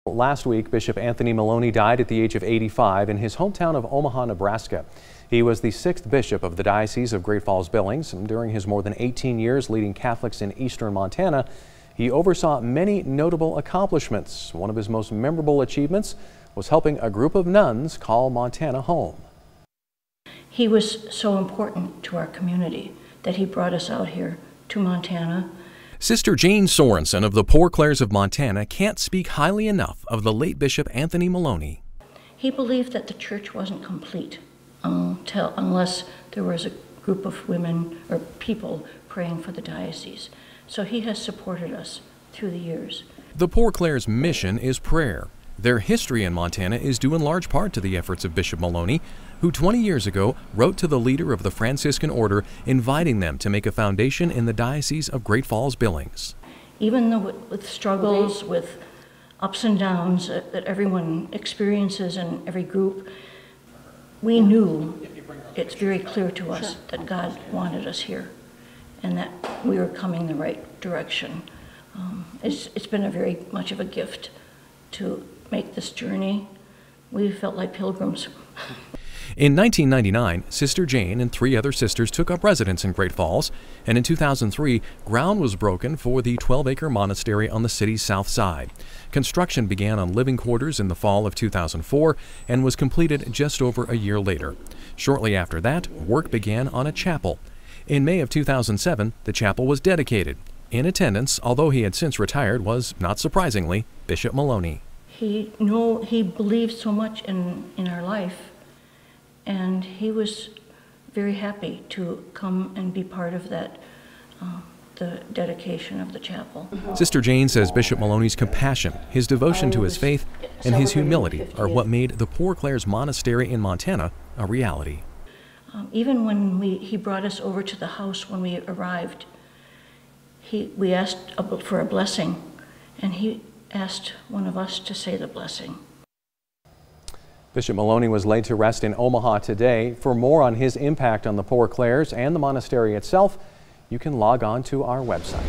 Last week, Bishop Anthony Milone died at the age of 85 in his hometown of Omaha, Nebraska. He was the sixth bishop of the Diocese of Great Falls Billings, and during his more than 18 years leading Catholics in eastern Montana, he oversaw many notable accomplishments. One of his most memorable achievements was helping a group of nuns call Montana home. He was so important to our community that he brought us out here to Montana. Sister Jane Sorensen of the poor Clares of Montana can't speak highly enough of the late Bishop Anthony Milone. He believed that the church wasn't complete unless there was a group of women or people praying for the diocese. So he has supported us through the years. The poor Clares' mission is prayer. Their history in Montana is due in large part to the efforts of Bishop Milone, who 20 years ago wrote to the leader of the Franciscan order inviting them to make a foundation in the Diocese of Great Falls Billings. Even though with struggles, with ups and downs that everyone experiences in every group, we knew it's very clear to us that God wanted us here and that we were coming the right direction. It's been a very much of a gift to make this journey. We felt like pilgrims. In 1999, Sister Jane and 3 other sisters took up residence in Great Falls, and in 2003, ground was broken for the 12-acre monastery on the city's south side. Construction began on living quarters in the fall of 2004 and was completed just over a year later. Shortly after that, work began on a chapel. In May of 2007, the chapel was dedicated. In attendance, although he had since retired, was, not surprisingly, Bishop Milone. He believed so much in our life, and he was very happy to come and be part of that, the dedication of the chapel. Sister Jane says Bishop Milone's compassion, his devotion to his faith, and his humility are what made the Poor Clares Monastery in Montana a reality. Even when he brought us over to the house when we arrived, we asked for a blessing, and he asked one of us to say the blessing. Bishop Milone was laid to rest in Omaha today. For more on his impact on the Poor Clares and the monastery itself, you can log on to our website.